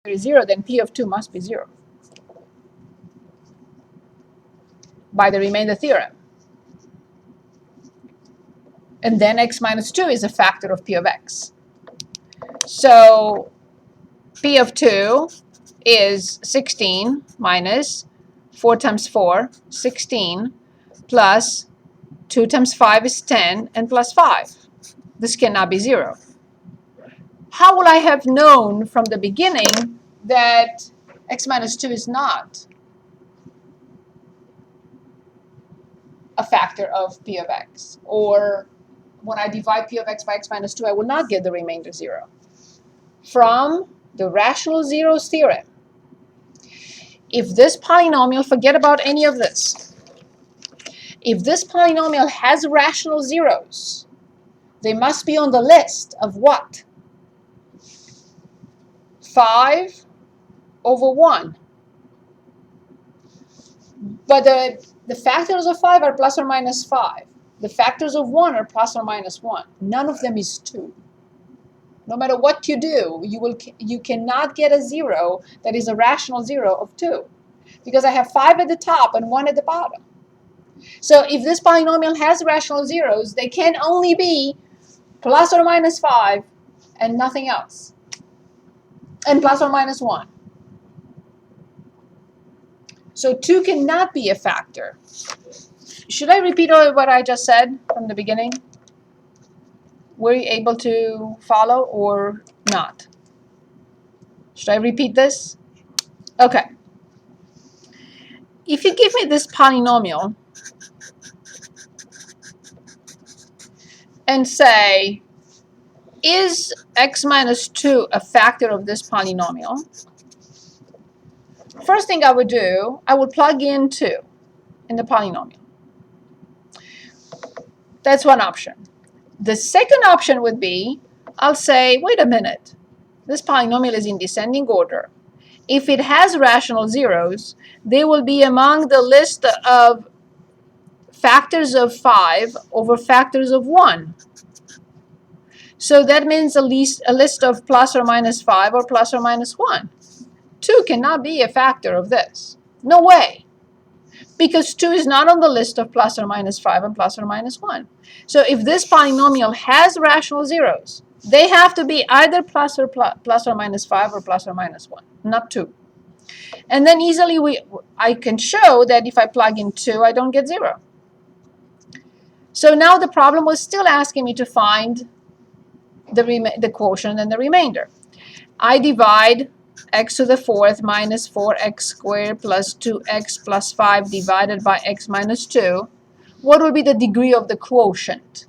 is 0, then P of 2 must be 0 by the remainder theorem. And then x minus 2 is a factor of P of x. So P of 2 is 16 minus 4 times 4, 16, plus 2 times 5 is 10, and plus 5. This cannot be 0. How will I have known from the beginning that x minus 2 is not a factor of P of x? Or when I divide P of x by x minus 2, I will not get the remainder 0. From the rational zeros theorem, if this polynomial, forget about any of this, if this polynomial has rational zeros, they must be on the list of what? 5 over 1. But the factors of 5 are plus or minus 5. The factors of 1 are plus or minus 1. None of them is 2. No matter what you do, you cannot get a 0 that is a rational 0 of 2. Because I have 5 at the top and 1 at the bottom. So if this polynomial has rational zeros, they can only be plus or minus 5 and nothing else. And plus or minus 1. So 2 cannot be a factor. Should I repeat what I just said from the beginning? Were you able to follow or not? Should I repeat this? Okay. If you give me this polynomial and say, is x minus 2 a factor of this polynomial? First thing I would do, I would plug in 2 in the polynomial. That's one option. The second option would be, I'll say, wait a minute. This polynomial is in descending order. If it has rational zeros, they will be among the list of factors of 5 over factors of 1. So that means a list of plus or minus 5 or plus or minus 1. 2 cannot be a factor of this. No way. Because 2 is not on the list of plus or minus 5 and plus or minus 1. So if this polynomial has rational zeros, they have to be either plus or minus 5 or plus or minus 1, not 2. And then easily I can show that if I plug in 2, I don't get 0. So now the problem was still asking me to find the quotient and the remainder. I divide x to the 4th minus 4x squared plus 2x plus 5 divided by x minus 2. What will be the degree of the quotient?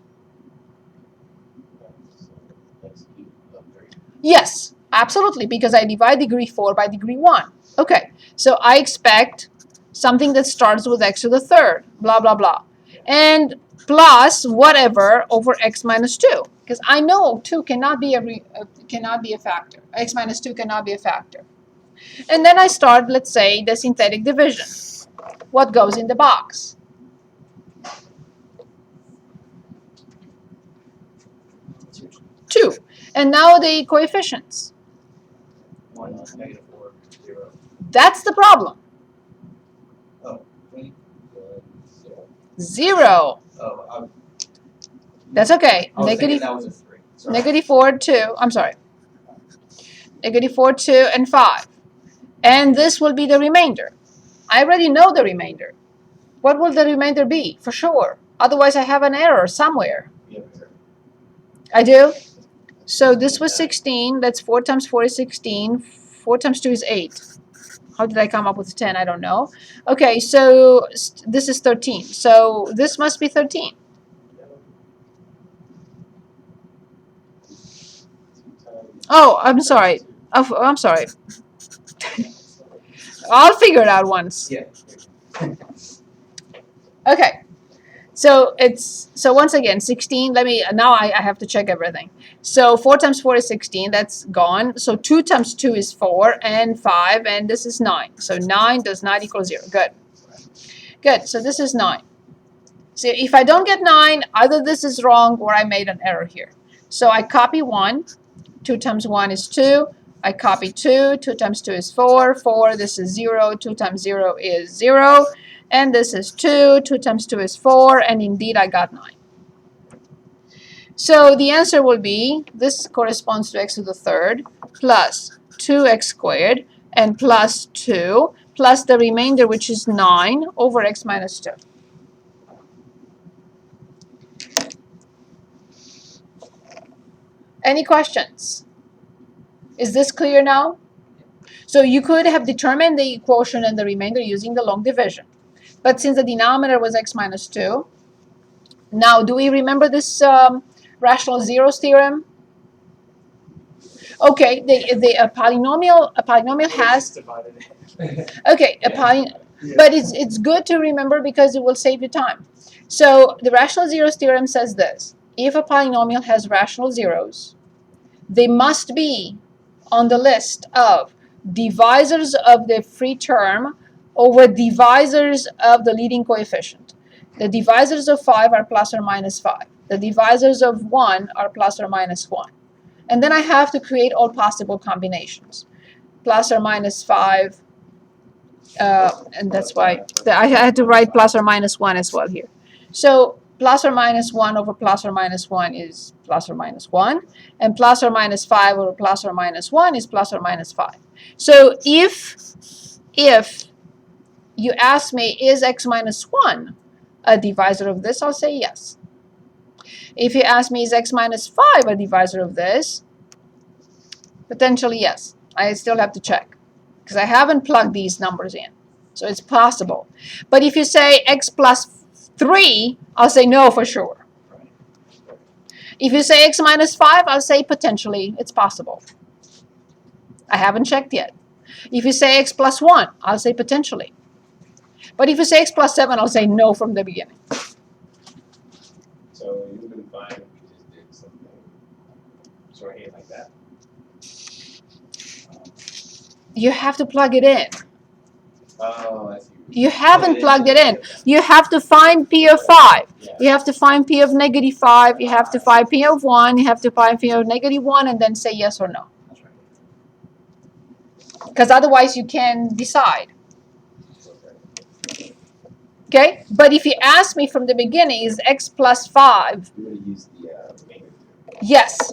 Yes, absolutely, because I divide degree 4 by degree 1. Okay, so I expect something that starts with x to the 3rd, blah, blah, blah. And plus whatever over x minus 2. Because I know 2 cannot be a factor. X minus 2 cannot be a factor. And then I start, let's say, the synthetic division. What goes in the box? Two. And now the coefficients. 1, -4, 0. That's the problem. Oh, 0. Oh, That's okay. I was thinking that was a 3. Sorry. Negative 4, 2. I'm sorry. Negative 4, 2, and 5. And this will be the remainder. I already know the remainder. What will the remainder be? For sure. Otherwise, I have an error somewhere. I do? So this was 16. That's 4 times 4 is 16. 4 times 2 is 8. How did I come up with 10? I don't know. Okay, so this is 13. So this must be 13. Oh, I'm sorry. Oh, I'm sorry. I'll figure it out once. Yeah. Okay. So once again 16. Now I have to check everything. So 4 times 4 is 16. That's gone. So 2 times 2 is 4 and 5, and this is 9. So 9 does not equal 0. Good. Good. So this is 9. So if I don't get 9, either this is wrong or I made an error here. So I copy 1. 2 times 1 is 2. I copy 2. 2 times 2 is 4. 4, this is 0. 2 times 0 is 0. And this is 2. 2 times 2 is 4. And indeed, I got 9. So the answer will be, this corresponds to x to the third plus 2x squared and plus 2 plus the remainder, which is 9 over x minus 2. Any questions? Is this clear now? So you could have determined the quotient and the remainder using the long division. But since the denominator was x minus 2, now do we remember this rational zeros theorem? Okay, a polynomial has, okay, but it's good to remember because it will save you time. So the rational zeros theorem says this: if a polynomial has rational zeros, they must be on the list of divisors of the free term over divisors of the leading coefficient. The divisors of 5 are plus or minus 5. The divisors of 1 are plus or minus 1. And then I have to create all possible combinations. Plus or minus 5, and that's why I had to write plus or minus 1 as well here. So plus or minus 1 over plus or minus 1 is plus or minus 1. And plus or minus 5 over plus or minus 1 is plus or minus 5. So if you ask me, is x minus 1 a divisor of this, I'll say yes. If you ask me, is x minus 5 a divisor of this, potentially yes. I still have to check because I haven't plugged these numbers in. So it's possible. But if you say x plus 3, I'll say no for sure. If you say x minus 5, I'll say potentially it's possible. I haven't checked yet. If you say x plus 1, I'll say potentially. But if you say x plus 7, I'll say no from the beginning. So you would have been fine if we just did something shorthand like that. You have to plug it in. Oh, I see. You haven't plugged it in. You have to find P of 5. You have to find P of negative 5. You have to find P of 1. You have to find P of negative 1 and then say yes or no. Because otherwise you can decide. Okay? But if you ask me from the beginning, is x plus 5? You would have used the remainder. Yes.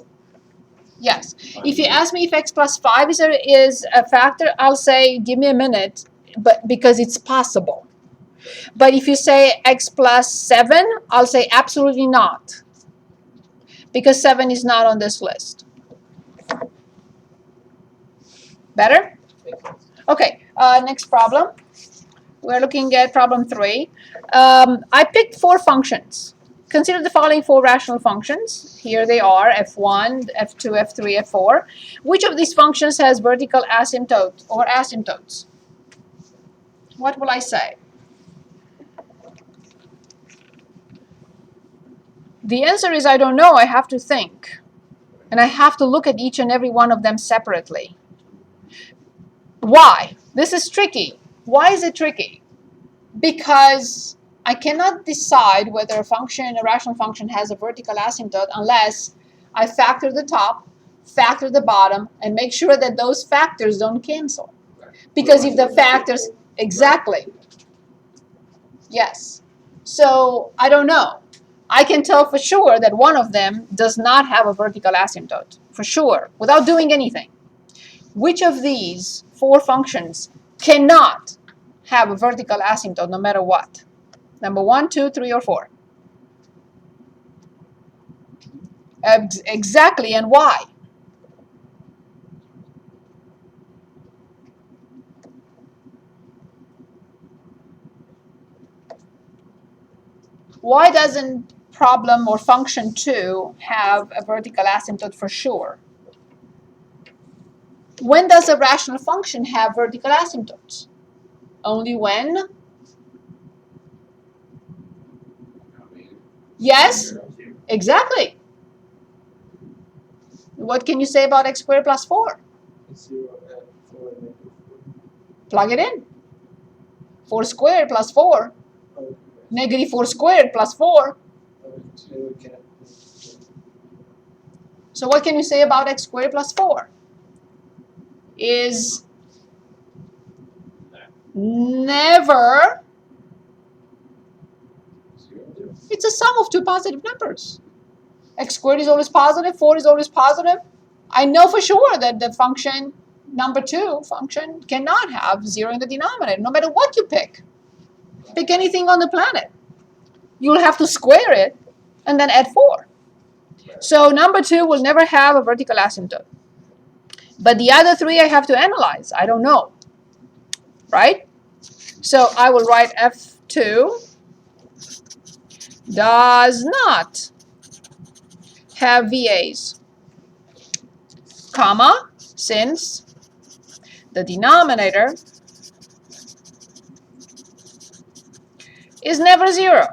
Yes. If you ask me if x plus 5 is a factor, I'll say give me a minute, but because it's possible. But if you say x plus 7, I'll say absolutely not, because 7 is not on this list. Better? Okay, next problem. We're looking at problem 3. I picked 4 functions. Consider the following 4 rational functions. Here they are, f1, f2, f3, f4. Which of these functions has vertical asymptote or asymptotes? What will I say? The answer is I don't know. I have to think. And I have to look at each and every one of them separately. Why? This is tricky. Why is it tricky? Because I cannot decide whether a rational function has a vertical asymptote unless I factor the top, factor the bottom, and make sure that those factors don't cancel. Because if the factors, exactly. Yes. So I don't know. I can tell for sure that one of them does not have a vertical asymptote, for sure, without doing anything. Which of these 4 functions cannot have a vertical asymptote no matter what? Number 1, 2, 3, or 4? Exactly, and why? Why doesn't problem or function 2 have a vertical asymptote for sure? When does a rational function have vertical asymptotes? Only when? Yes, exactly. What can you say about x squared plus 4? Plug it in. 4 squared plus 4. Negative 4 squared plus 4. So what can you say about x squared plus 4? is never, it's a sum of two positive numbers. X squared is always positive, 4 is always positive. I know for sure that the function number 2 function cannot have 0 in the denominator, no matter what you pick. Pick anything on the planet. You'll have to square it and then add 4. So number 2 will never have a vertical asymptote. But the other 3 I have to analyze. I don't know. Right? So I will write F2 does not have VAs, comma, since the denominator is never 0.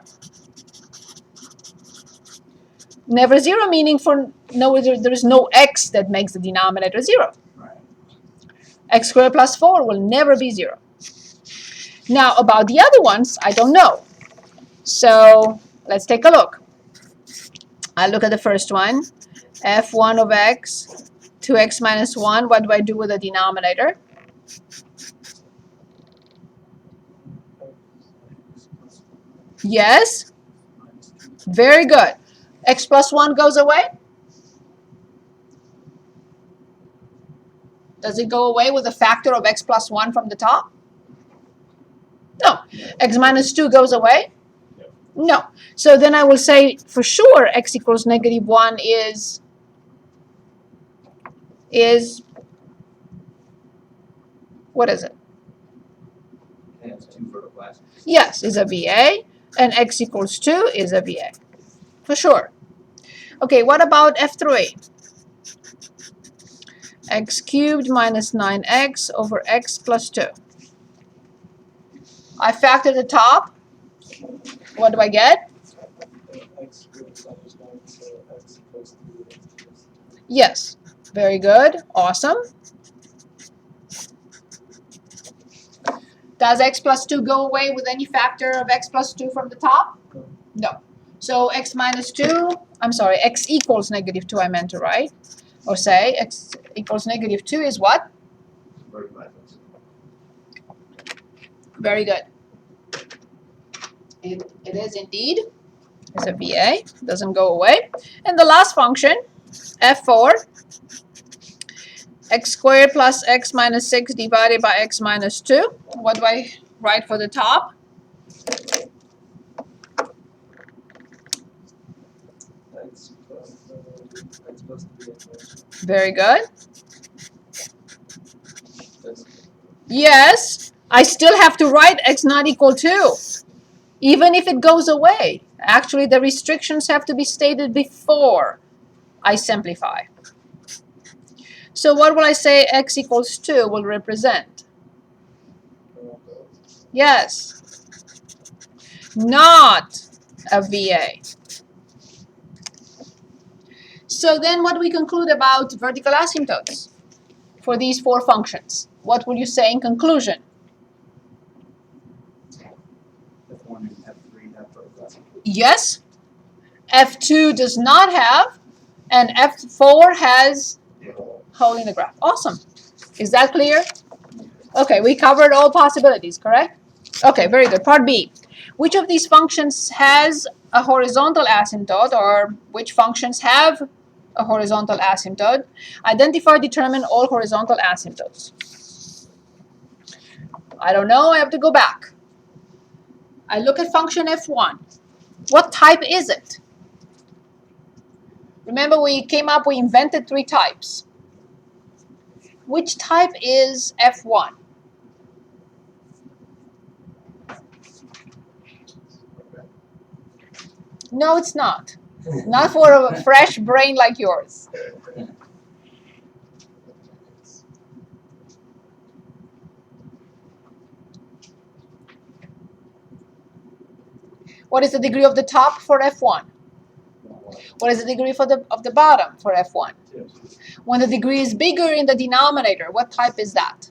Never 0 meaning for no, there is no x that makes the denominator 0. Right. X squared plus 4 will never be 0. Now about the other ones, I don't know. So let's take a look. I look at the first one, f1 of x, 2x minus 1. What do I do with the denominator? Yes? Very good. X plus 1 goes away? Does it go away with a factor of x plus 1 from the top? No. X minus 2 goes away? No. So then I will say for sure x equals negative 1 is what is it? And it's 2 vertical asymptotes. Yes, is a VA, and x equals 2 is a VA. For sure. Okay, what about F3? X cubed minus 9x over x plus 2. I factor the top. What do I get? Yes. Very good. Awesome. Does x plus 2 go away with any factor of x plus 2 from the top? No. So x minus 2, I'm sorry, x equals negative 2 I meant to write. Or say x equals negative 2 is what? Vertical asymptotes. Very good. It is indeed. It's a VA. Doesn't go away. And the last function, F4, x squared plus x minus 6 divided by x minus 2. What do I write for the top? Very good. Yes, I still have to write x not equal to, even if it goes away. Actually, the restrictions have to be stated before I simplify. So what will I say x equals 2 will represent? Yes, not a VA. So then what do we conclude about vertical asymptotes for these 4 functions? What would you say in conclusion? F1 and F3 have vertical asymptotes. Yes, F2 does not have, and F4 has hole in the graph. Awesome. Is that clear? Okay, we covered all possibilities, correct? Okay, very good. Part B. Which of these functions has a horizontal asymptote, or which functions have a horizontal asymptote? Identify, determine all horizontal asymptotes. I don't know, I have to go back. I look at function F1. What type is it? Remember we invented 3 types. Which type is F1? No, it's not. Not for a fresh brain like yours. What is the degree of the top for F1? What is the degree of the bottom for F1? When the degree is bigger in the denominator, what type is that?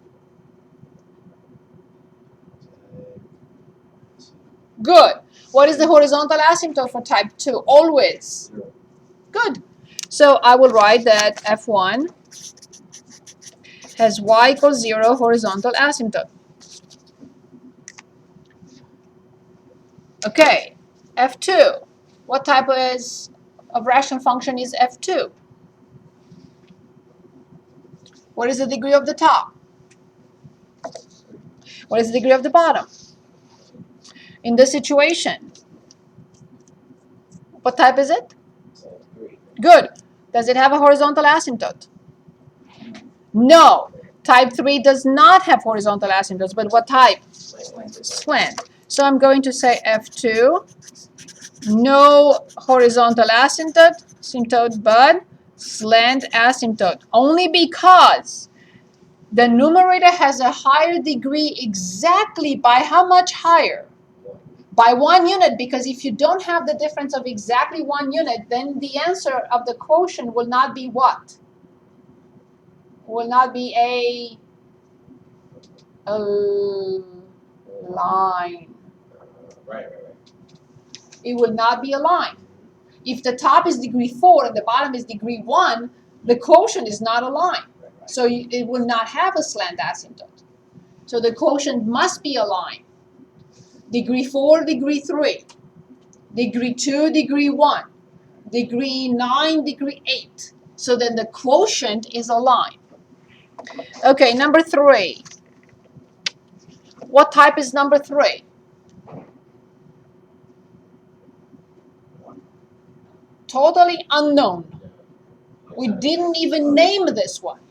Good. What is the horizontal asymptote for type 2? Always. Good. So I will write that F1 has y equals 0 horizontal asymptote. Okay, f2. What type of rational function is f2? What is the degree of the top? What is the degree of the bottom? In this situation, what type is it? So 3. Good. Does it have a horizontal asymptote? No. Type 3 does not have horizontal asymptotes, but what type? Slant. So I'm going to say F2, no horizontal asymptote, but slant asymptote. Only because the numerator has a higher degree exactly by how much higher? By 1 unit, because if you don't have the difference of exactly 1 unit, then the answer of the quotient will not be what? Will not be a line. Right. It will not be a line. If the top is degree 4 and the bottom is degree 1, the quotient is not a line. So it will not have a slant asymptote. So the quotient must be a line. Degree 4, degree 3. Degree 2, degree 1. Degree 9, degree 8. So then the quotient is a line. Okay, number 3. What type is number 3? Totally unknown. We didn't even name this one.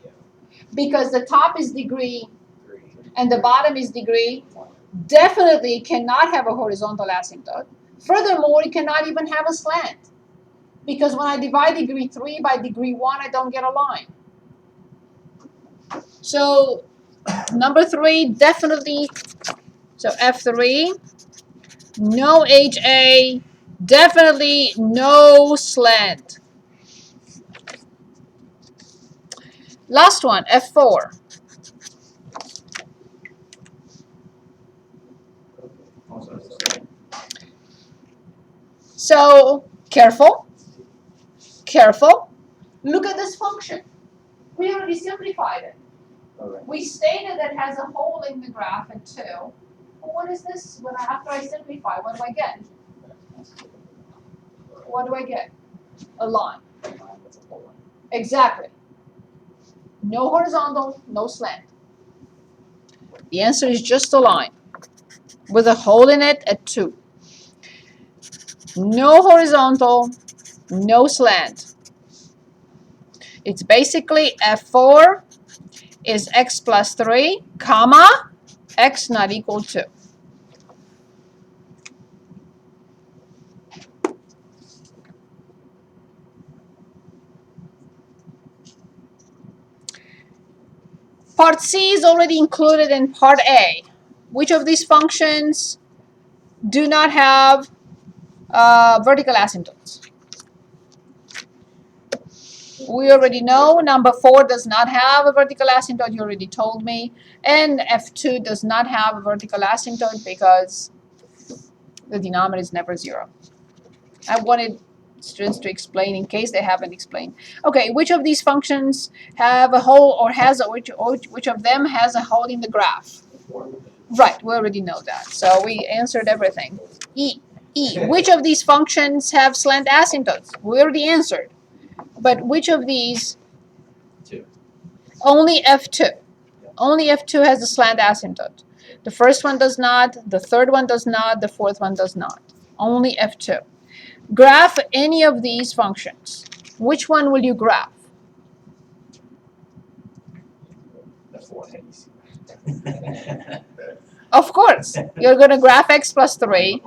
Because the top is degree 3. and the bottom is degree, definitely cannot have a horizontal asymptote. Furthermore, it cannot even have a slant. Because when I divide degree 3 by degree 1, I don't get a line. So number 3, definitely, so F3, no HA, definitely no slant. Last one, F4. So careful. Look at this function. We already simplified it. We stated that it has a hole in the graph at 2. Well, what is this? After I simplify, what do I get? What do I get? A line. Exactly. No horizontal, no slant. The answer is just a line with a hole in it at 2. No horizontal, no slant. It's basically F4 is x plus 3, comma, x not equal to. Part C is already included in Part A. Which of these functions do not have vertical asymptotes? We already know number 4 does not have a vertical asymptote. You already told me. And F2 does not have a vertical asymptote because the denominator is never 0. I wanted students to explain in case they haven't explained. Okay, which of these functions have a hole or has a, which of them has a hole in the graph? Right, we already know that. So we answered everything. E. Which of these functions have slant asymptotes? We already answered. But which of these? 2. Only F2. Only F2 has a slant asymptote. The first one does not, the third one does not, the fourth one does not. Only F2. Graph any of these functions. Which one will you graph? That's 4. Of course, you're going to graph x plus 3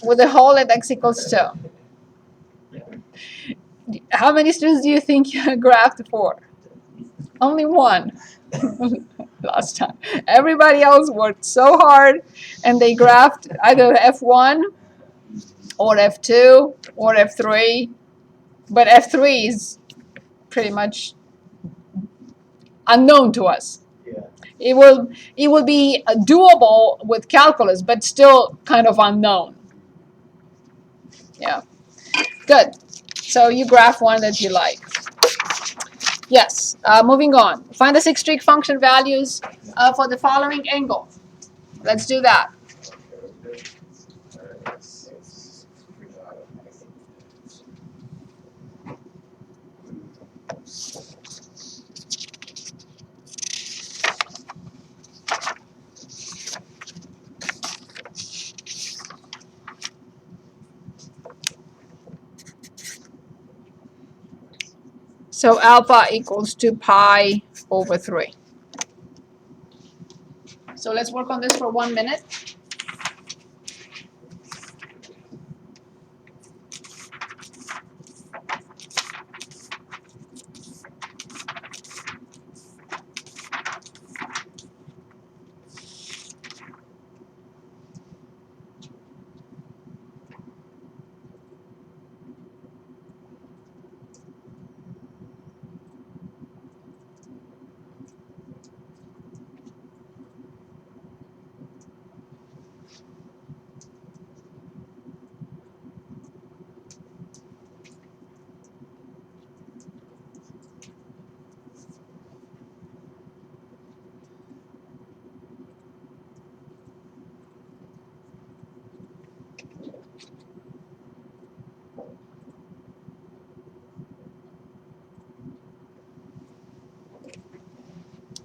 with a hole at x equals 2. How many students do you think you graphed for? Only one last time. Everybody else worked so hard and they graphed either F1 or F2 or F3. But F3 is pretty much unknown to us. It will be doable with calculus, but still kind of unknown. Yeah. Good. So you graph one that you like. Yes, moving on. Find the 6 trig function values for the following angle. Let's do that. So alpha equals 2 pi over 3. So let's work on this for 1 minute.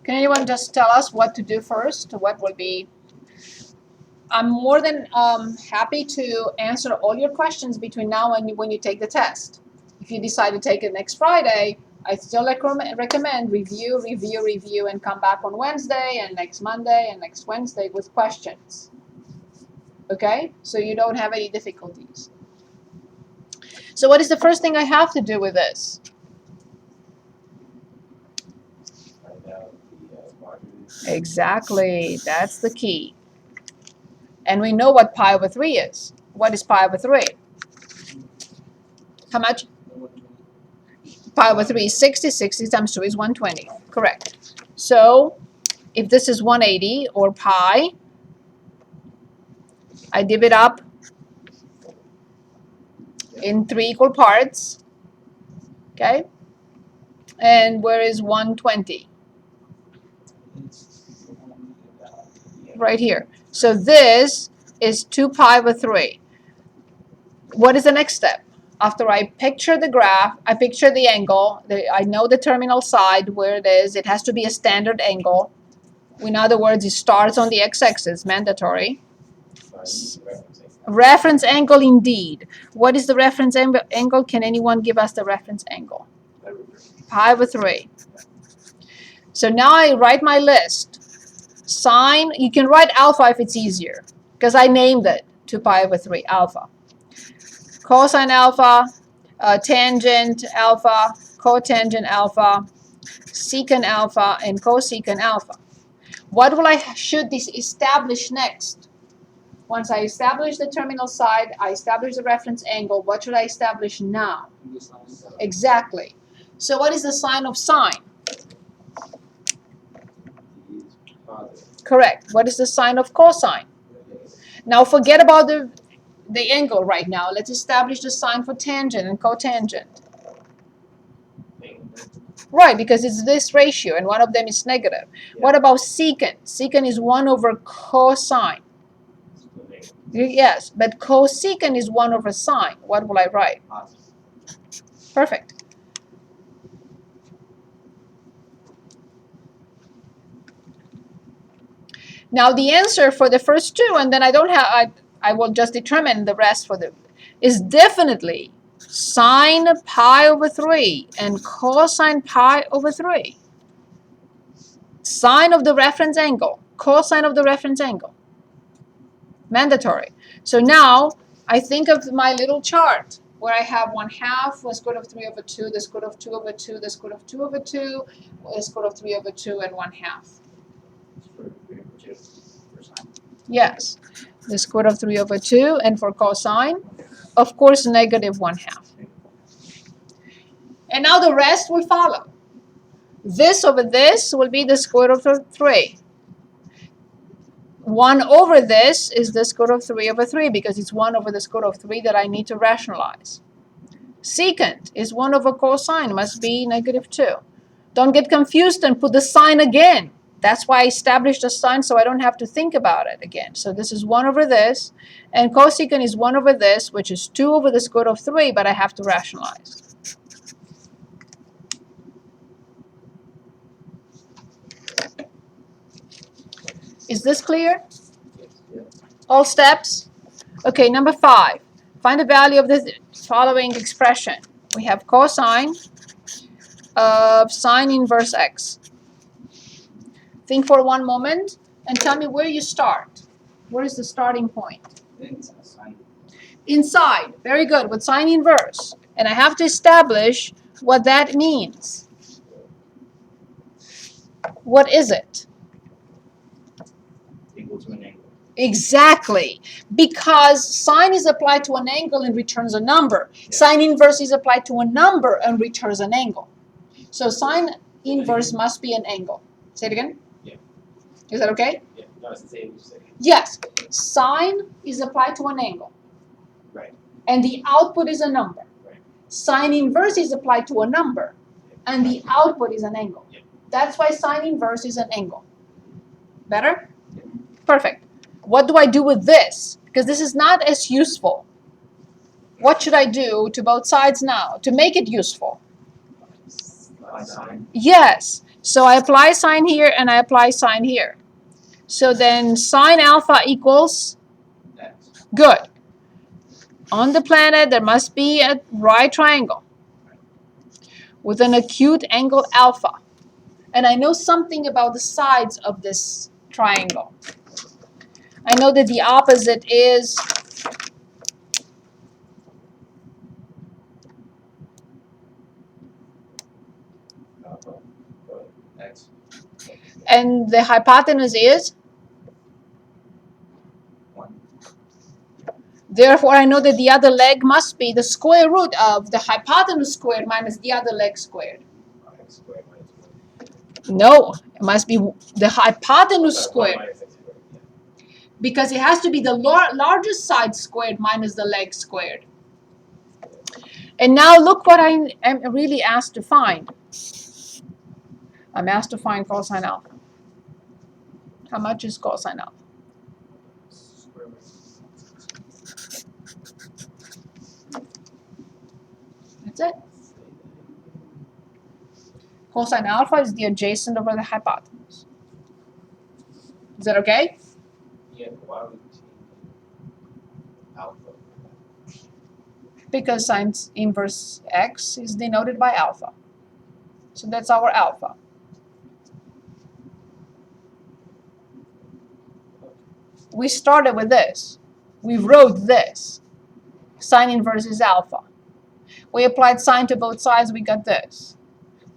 Can anyone just tell us what to do first? What will be? I'm more than happy to answer all your questions between now and when you take the test. If you decide to take it next Friday, I still recommend review, and come back on Wednesday and next Monday and next Wednesday with questions. Okay? So you don't have any difficulties. So what is the first thing I have to do with this? Exactly. That's the key. And we know what pi over 3 is. What is pi over 3? How much? Pi over 3 is 60. 60 times 2 is 120. Correct. So if this is 180 or pi, I divide up in 3 equal parts. Okay? And where is 120? Right here. So this is 2 pi over 3. What is the next step? After I picture the graph, I picture the angle. I know the terminal side where it is. It has to be a standard angle. In other words, it starts on the x-axis, mandatory. Reference angle indeed. What is the reference angle? Can anyone give us the reference angle? Pi over 3. So now I write my list. Sine, you can write alpha if it's easier, because I named it 2 pi over 3, alpha. Cosine alpha, tangent alpha, cotangent alpha, secant alpha, and cosecant alpha. What will I should this establish next? Once I establish the terminal side, I establish the reference angle. What should I establish now? Exactly. So what is the sign of sine? Correct. What is the sign of cosine? Now forget about the angle right now. Let's establish the sign for tangent and cotangent. Right, because it's this ratio and one of them is negative. Yeah. What about secant? Secant is 1 over cosine. Yes, but cosecant is 1 over sine. What will I write? Perfect. Now the answer for the first two, and then I will just determine the rest for the, is definitely sine pi over 3 and cosine pi over 3. Sine of the reference angle, cosine of the reference angle. Mandatory. So now I think of my little chart where I have 1/2 the square root of 3 over 2, the square root of 2 over 2, the square root of 2 over 2, the square root of 3 over 2, and 1/2. Yes, the square root of 3 over 2, and for cosine, of course, negative 1/2. And now the rest will follow. This over this will be the square root of 3. 1 over this is the square root of 3 over 3 because it's 1 over the square root of 3 that I need to rationalize. Secant is 1 over cosine, must be negative 2. Don't get confused and put the sign again. That's why I established a sign so I don't have to think about it again. So this is 1 over this, and cosecant is 1 over this, which is 2 over the square root of 3, but I have to rationalize. Is this clear? All steps? Okay, number 5. Find the value of the following expression. We have cosine of sine inverse x. Think for one moment and tell me where you start. Where is the starting point? Inside. Very good. With sine inverse. And I have to establish what that means. What is it? Equal to an angle. Exactly. Because sine is applied to an angle and returns a number. Yeah. Sine inverse is applied to a number and returns an angle. So sine inverse must be an angle. Say it again. Yeah. Is that okay? Yeah, no, it's the same, just like. Yes. Sine is applied to an angle. Right. And the output is a number. Right. Sine inverse is applied to a number. And the output is an angle. Yeah. That's why sine inverse is an angle. Better? Yeah. Perfect. What do I do with this? Because this is not as useful. What should I do to both sides now to make it useful? Sine. Yes. So I apply sine here and I apply sine here. So then sine alpha equals? X. Good. On the planet, there must be a right triangle with an acute angle alpha. And I know something about the sides of this triangle. I know that the opposite is X. and the hypotenuse is? 1. Therefore, I know that the other leg must be the square root of the hypotenuse squared minus the other leg squared. X squared minus 1. No, it must be the hypotenuse squared. Minus X squared, yeah. Because it has to be the largest side squared minus the leg squared. And now look what I am really asked to find. I'm asked to find cosine alpha. How much is cosine alpha? Square root. That's it. Cosine alpha is the adjacent over the hypotenuse. Is that okay? Yeah, why would we change alpha? Because sine inverse x is denoted by alpha. So that's our alpha. We started with this. We wrote this. Sine inverse is alpha. We applied sine to both sides, we got this.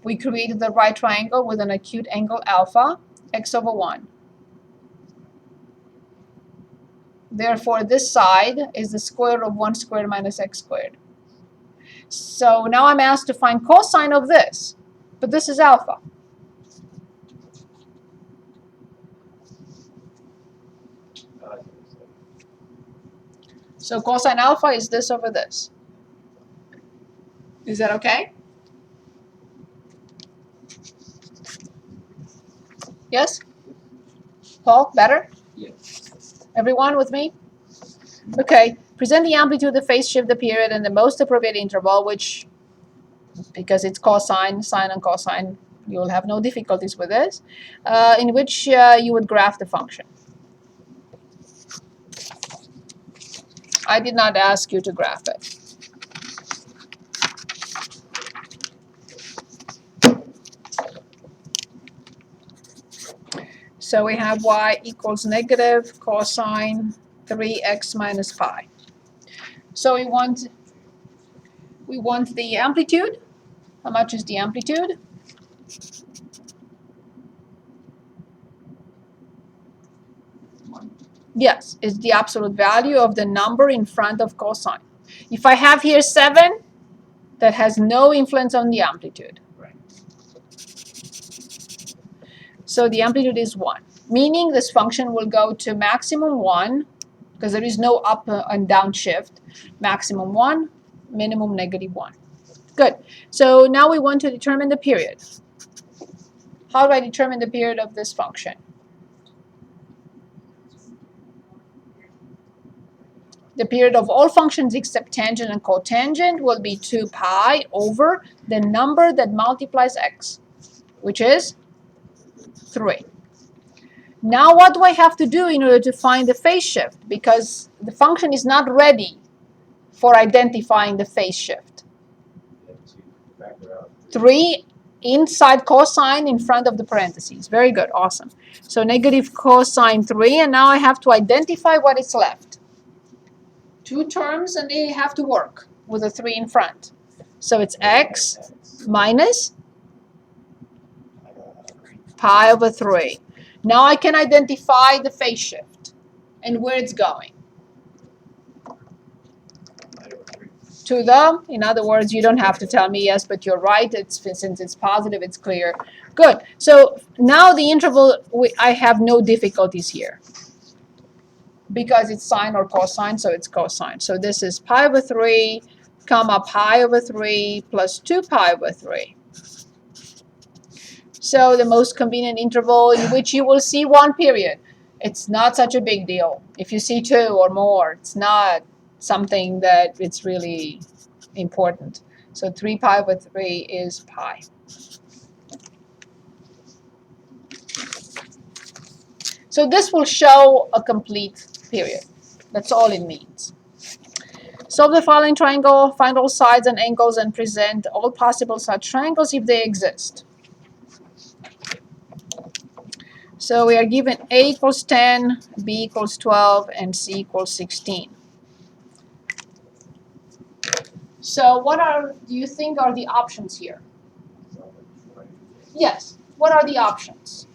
We created the right triangle with an acute angle alpha, x over 1. Therefore, this side is the square root of 1 squared minus x squared. So now I'm asked to find cosine of this, but this is alpha. So cosine alpha is this over this. Is that okay? Yes? Paul, better? Yes. Everyone with me? Okay. Present the amplitude of the phase shift the period and the most appropriate interval, which, because it's cosine, sine and cosine, you'll have no difficulties with this, in which you would graph the function. I did not ask you to graph it. So we have y equals negative cosine 3x minus pi. So we want the amplitude. How much is the amplitude? Yes, it's the absolute value of the number in front of cosine. If I have here 7, that has no influence on the amplitude. Right. So the amplitude is 1, meaning this function will go to maximum 1, because there is no up and down shift, maximum 1, minimum negative 1. Good. So now we want to determine the period. How do I determine the period of this function? The period of all functions except tangent and cotangent will be 2 pi over the number that multiplies x, which is 3. Now what do I have to do in order to find the phase shift? Because the function is not ready for identifying the phase shift. 3 inside cosine in front of the parentheses. Very good, awesome. So negative cosine 3, and now I have to identify what is left. 2 terms, and they have to work with a 3 in front. So it's x minus pi over 3. Now I can identify the phase shift and where it's going. To the, in other words, you don't have to tell me yes, but you're right. Since it's positive, it's clear. Good. So now the interval, I have no difficulties here because it's sine or cosine, so it's cosine. So this is pi over 3, comma pi over 3 plus 2 pi over 3. So the most convenient interval in which you will see one period. It's not such a big deal. If you see 2 or more, it's not something that it's really important. So 3 pi over 3 is pi. So this will show a complete period. That's all it means. Solve the following triangle, find all sides and angles, and present all possible such triangles if they exist. So we are given A equals 10, B equals 12, and C equals 16. So what do you think are the options here? Yes. What are the options?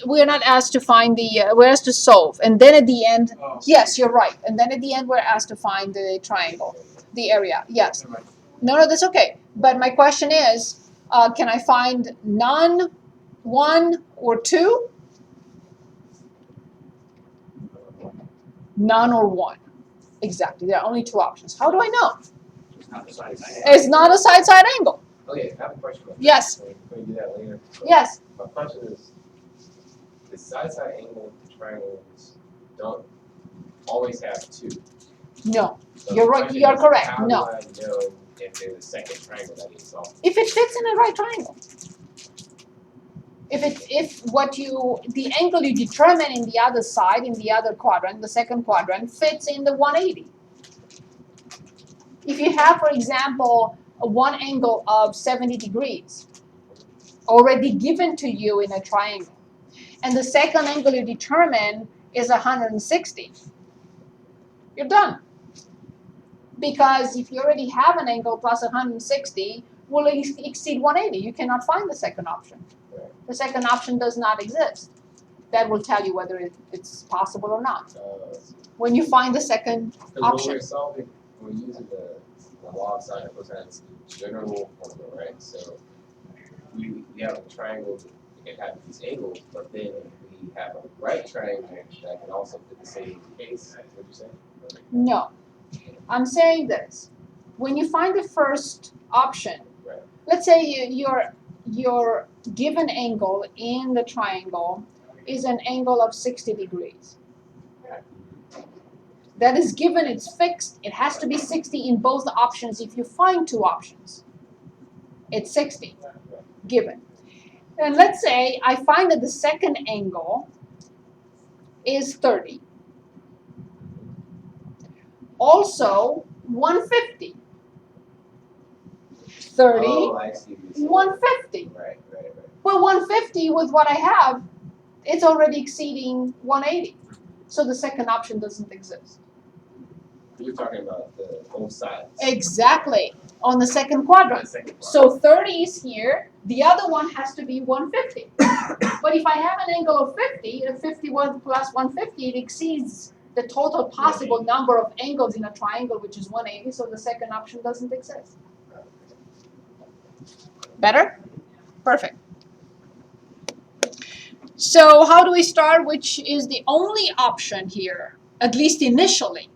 We're not asked to find we're asked to solve. And then at the end, yes, you're right. And then at the end, we're asked to find the triangle, the area. Yes. No, that's okay. But my question is, can I find none, 1, or 2? None or 1. Exactly. There are only 2 options. How do I know? It's not a side-side angle. Okay, I have a question. Yes. Can we do that later? Yes. My question is, the side-side angle triangles don't always have 2. No. So You're the right. question You're is, correct. How No. do I know if there's a second triangle that needs solved? If it fits in a right triangle. If the angle you determine in the other side, in the other quadrant, the second quadrant, fits in the 180. If you have, for example, one angle of 70 degrees already given to you in a triangle, and the second angle you determine is 160, you're done. Because if you already have an angle plus 160, will exceed 180. You cannot find the second option. The second option does not exist. That will tell you whether it's possible or not. When you find the second option. When we're solving, we're using the law of sine and cosine, it's the general formula, right? So we have a triangle that can have these angles, but then we have a right triangle that can also fit the same case. What you're saying? No. I'm saying this. When you find the first option, right. Let's say your given angle in the triangle is an angle of 60 degrees. That is given, it's fixed. It has to be 60 in both options. If you find 2 options, it's 60, given. And let's say I find that the second angle is 30. Also, 150. 30, Oh, I see what you're saying. 150. Right. Well, 150 with what I have, it's already exceeding 180. So the second option doesn't exist. You're talking about the both sides. Exactly, on the second quadrant. So 30 is here, the other one has to be 150. But if I have an angle of 50, 51 plus 150, it exceeds the total possible number of angles in a triangle, which is 180, so the second option doesn't exist. Better? Perfect. So how do we start? Which is the only option here, at least initially.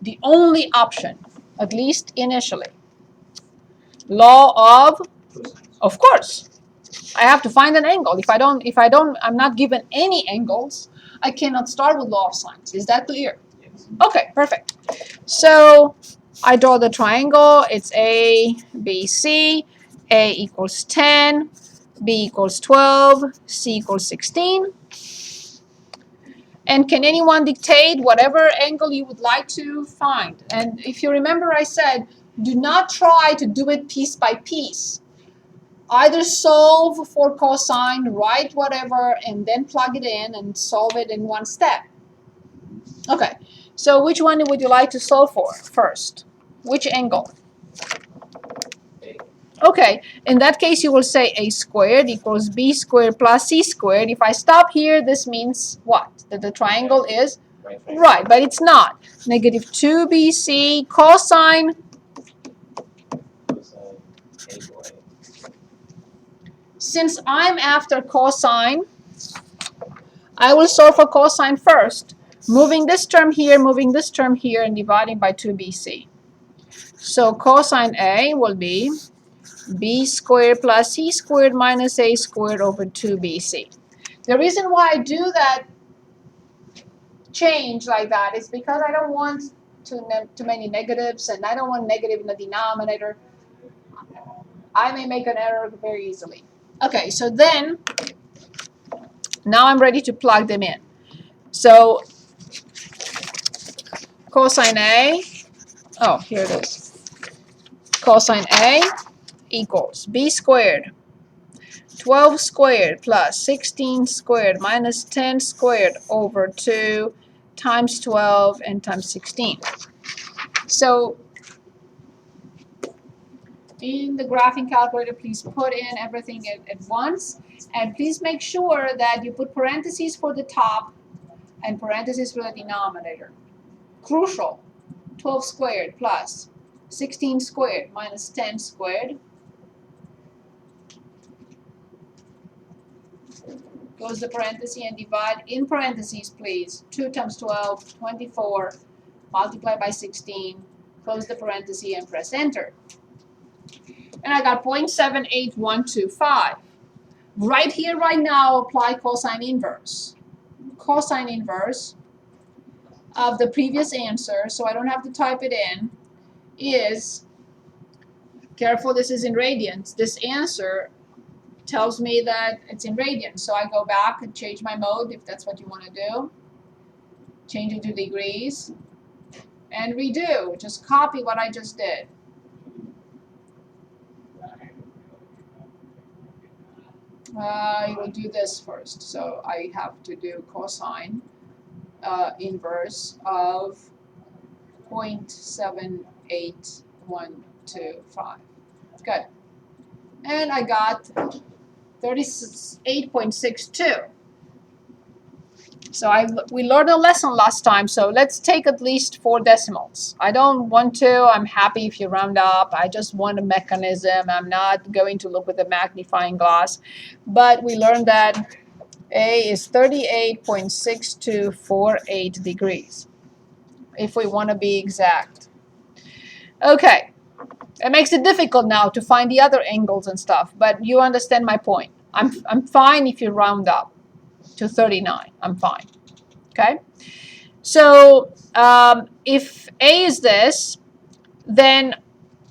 The only option, at least initially. Law of Cosines. course. I have to find an angle. If I don't, I'm not given any angles, I cannot start with law of sines. Is that clear? Yes. Okay, perfect. So I draw the triangle. It's A, B, C. A equals 10, B equals 12, C equals 16. And can anyone dictate whatever angle you would like to find? And if you remember, I said, do not try to do it piece by piece. Either solve for cosine, write whatever, and then plug it in and solve it in one step. Okay, so which one would you like to solve for first? Which angle? A. Okay, in that case, you will say a squared equals b squared plus c squared. If I stop here, this means what? That the triangle is right, but it's not. Negative 2bc cosine. Cosine A equal A. Since I'm after cosine, I will solve for cosine first, moving this term here, and dividing by 2bc. So cosine A will be b squared plus c squared minus a squared over 2bc. The reason why I do that change like that is because I don't want too many negatives, and I don't want negative in the denominator. I may make an error very easily. Okay, so then, now I'm ready to plug them in. So cosine A, oh, here it is. Cosine A equals b squared 12 squared plus 16 squared minus 10 squared over 2 times 12 and times 16. So in the graphing calculator, please put in everything at once, and please make sure that you put parentheses for the top and parentheses for the denominator. Crucial. 12 squared plus 16 squared minus 10 squared. Close the parenthesis and divide in parentheses, please. 2 times 12, 24, multiply by 16, close the parenthesis and press enter. And I got 0.78125. Right here, right now, apply cosine inverse. Cosine inverse of the previous answer, so I don't have to type it in, is, careful, this is in radians. This answer tells me that it's in radians. So I go back and change my mode if that's what you want to do. Change it to degrees. And redo. Just copy what I just did. I will do this first. So I have to do cosine inverse of 0.78125. Good. And I got 38.62. So we learned a lesson last time, so let's take at least 4 decimals. I don't want to. I'm happy if you round up. I just want a mechanism. I'm not going to look with a magnifying glass. But we learned that A is 38.6248 degrees, if we want to be exact. Okay. It makes it difficult now to find the other angles and stuff, but you understand my point. I'm fine if you round up to 39. I'm fine. Okay? So if A is this, then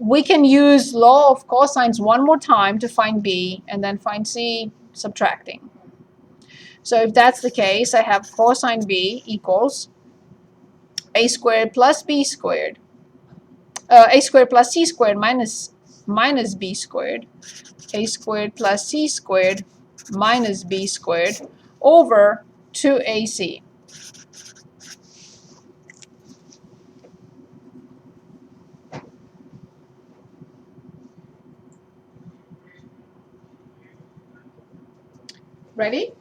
we can use law of cosines one more time to find B and then find C subtracting. So if that's the case, I have cosine B equals A squared plus B squared. A squared plus C squared minus B squared. A squared plus C squared minus B squared over 2AC. Ready?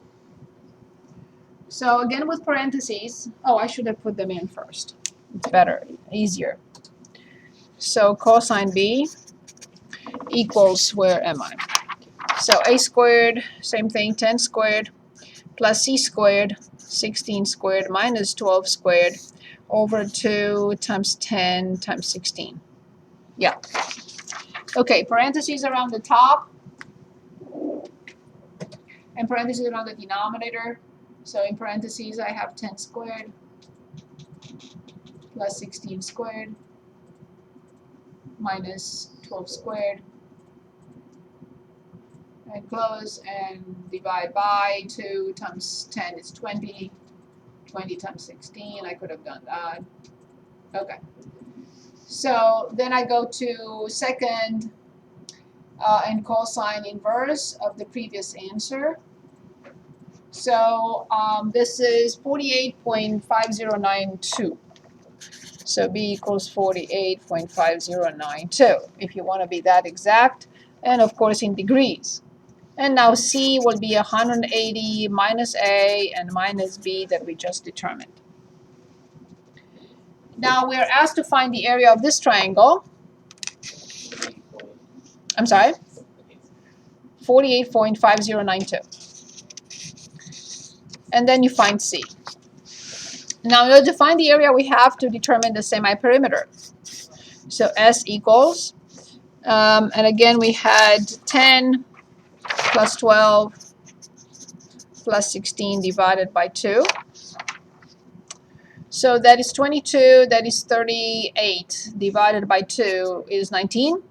So again with parentheses. Oh, I should have put them in first. It's better, easier. So cosine B equals, where am I? So A squared, same thing, 10 squared plus C squared, 16 squared minus 12 squared over 2 times 10 times 16. Yeah. Okay, parentheses around the top and parentheses around the denominator. So in parentheses, I have 10 squared plus 16 squared minus 12 squared, and close and divide by 2 times 10 is 20, 20 times 16, I could have done that. Okay, so then I go to second and cosine inverse of the previous answer. So this is 48.5092. So B equals 48.5092, if you want to be that exact, and of course in degrees. And now C will be 180 minus A and minus B that we just determined. Now we're asked to find the area of this triangle. I'm sorry? 48.5092. And then you find C. Now in order to find the area, we have to determine the semi-perimeter. So S equals, and again we had 10 plus 12 plus 16 divided by 2. So that is 22, that is 38 divided by 2 is 19.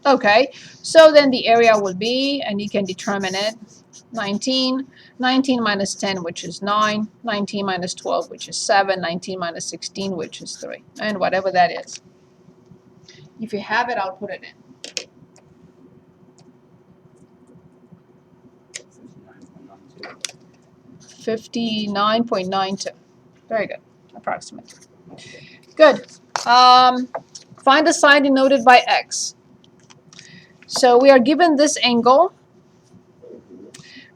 Okay, so then the area will be, and you can determine it, 19, 19 minus 10, which is 9, 19 minus 12, which is 7, 19 minus 16, which is 3, and whatever that is. If you have it, I'll put it in. 59.92. Very good, approximately. Good. Find the side denoted by x. So we are given this angle.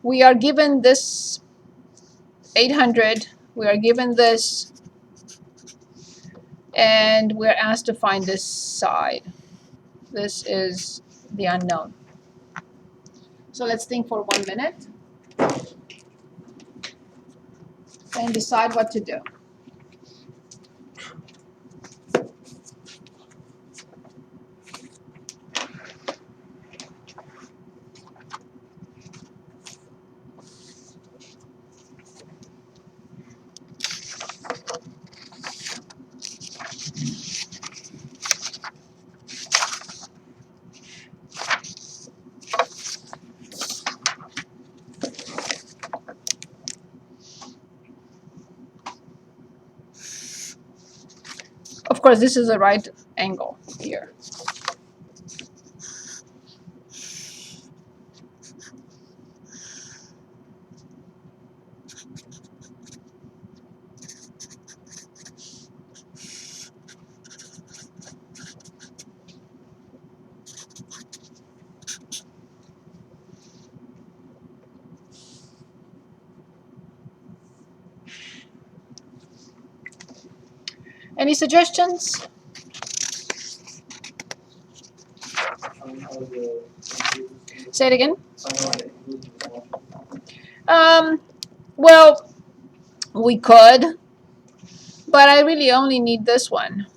We are given this 800. We are given this. And we're asked to find this side. This is the unknown. So let's think for 1 minute and decide what to do. Of course, this is a right angle here. Any suggestions? Say it again. Well, we could, but I really only need this one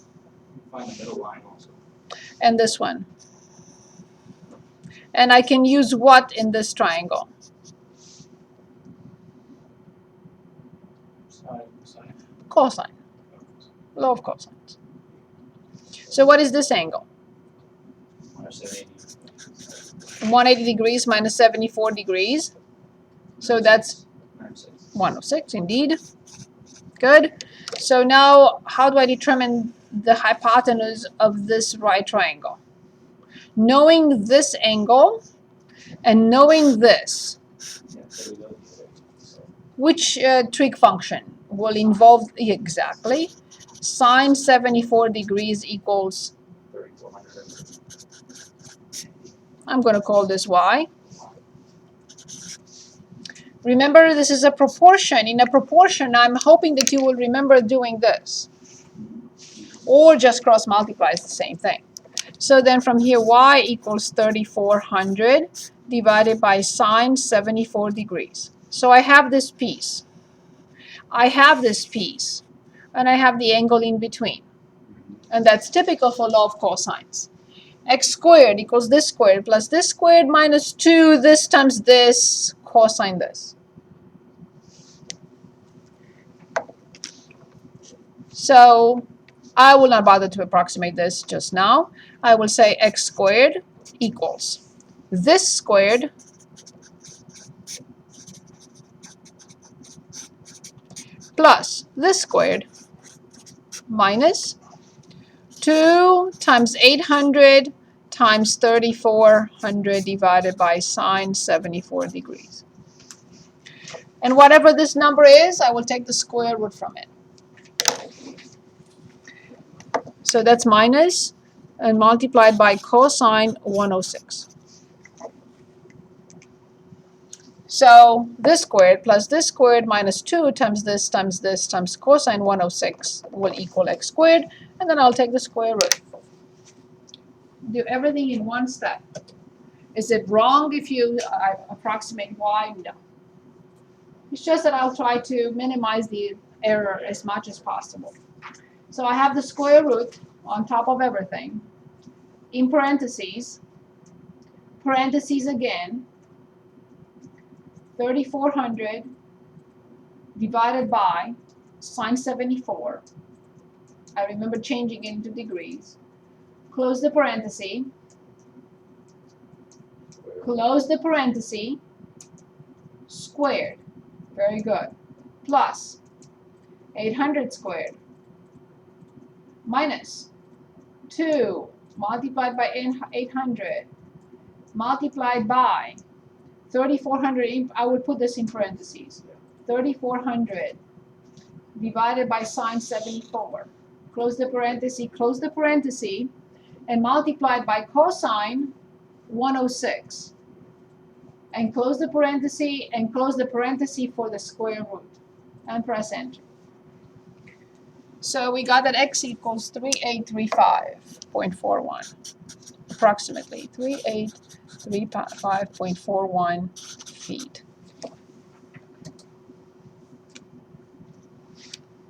Find the middle line also. and this one. And I can use what in this triangle? Sine. Cosine. Law of cosines. So what is this angle? Minus 80. 180 degrees minus 74 degrees. So that's 106, indeed. Good. So now, how do I determine the hypotenuse of this right triangle? Knowing this angle and knowing this, Yeah, so we know the other. So which trig function will involve exactly sine 74 degrees equals, 3,400. I'm going to call this y. Remember, this is a proportion. In a proportion, I'm hoping that you will remember doing this. Or just cross multiply is the same thing. So then from here, y equals 3,400 divided by sine 74 degrees. So I have this piece. I have this piece. And I have the angle in between. And that's typical for law of cosines. x squared equals this squared plus this squared minus 2 this times this cosine this. So I will not bother to approximate this just now. I will say x squared equals this squared plus this squared minus 2 times 800 times 3400 divided by sine 74 degrees. And whatever this number is, I will take the square root from it. So that's minus and multiplied by cosine 106. So this squared plus this squared minus 2 times this times this times cosine 106 will equal x squared, and then I'll take the square root. Do everything in one step. Is it wrong if you approximate y? No. It's just that I'll try to minimize the error as much as possible. So I have the square root on top of everything, in parentheses again, 3400 divided by sine 74. I remember changing it into degrees. Close the parenthesis. Close the parenthesis. Squared. Very good. Plus 800 squared minus 2 multiplied by 800 multiplied by 3400. I will put this in parentheses. 3400 divided by sine 74. Close the parenthesis, and multiplied by cosine 106. And close the parenthesis for the square root. And press enter. So we got that x equals 3835.41. Approximately 3835.41 feet.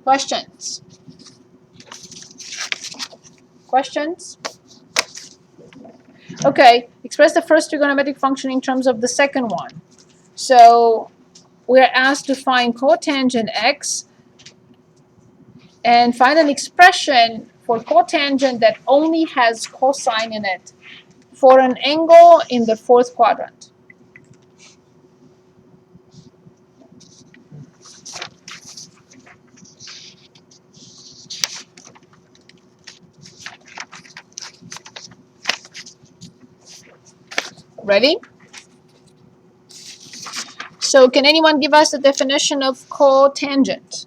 Questions? Questions? Okay, express the first trigonometric function in terms of the second one. So we're asked to find cotangent x and find an expression for cotangent that only has cosine in it for an angle in the fourth quadrant. Ready? So can anyone give us the definition of cotangent?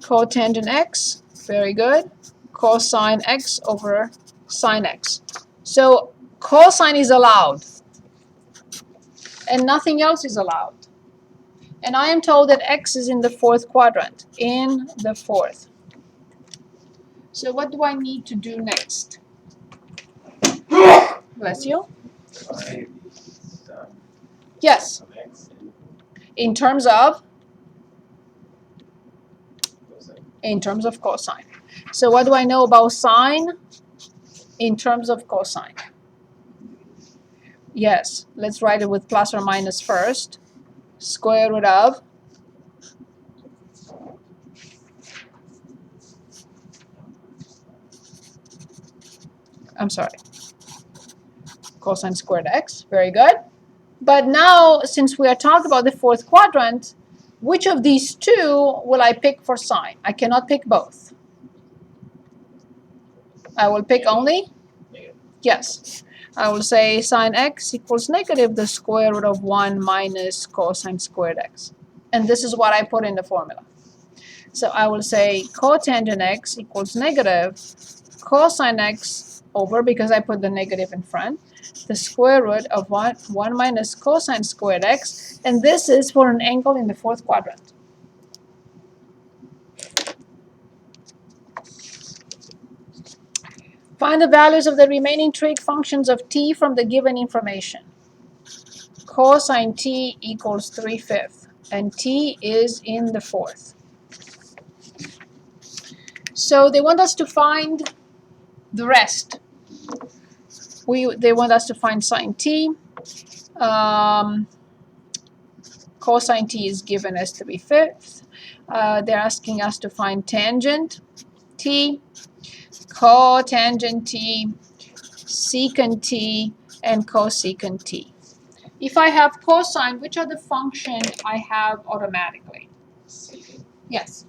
Cotangent x, very good. Cosine x over sine x. So cosine is allowed and nothing else is allowed. And I am told that x is in the fourth quadrant, in the fourth. So what do I need to do next? Bless you. Yes. In terms of cosine. So what do I know about sine in terms of cosine? Yes, let's write it with plus or minus first. Square root of cosine squared x. Very good. But now, since we are talking about the fourth quadrant, which of these two will I pick for sine? I cannot pick both. I will pick only? Yes. I will say sine x equals negative the square root of 1 minus cosine squared x. And this is what I put in the formula. So I will say cotangent x equals negative cosine x over, because I put the negative in front, the square root of 1 minus cosine squared x, and this is for an angle in the fourth quadrant. Find the values of the remaining trig functions of t from the given information. Cosine t equals 3/5, and t is in the fourth. So they want us to find the rest. They want us to find sine t. Cosine t is given as 3/5. They're asking us to find tangent t, cotangent t, secant t, and cosecant t. If I have cosine, which are the functions I have automatically? Secant. Yes.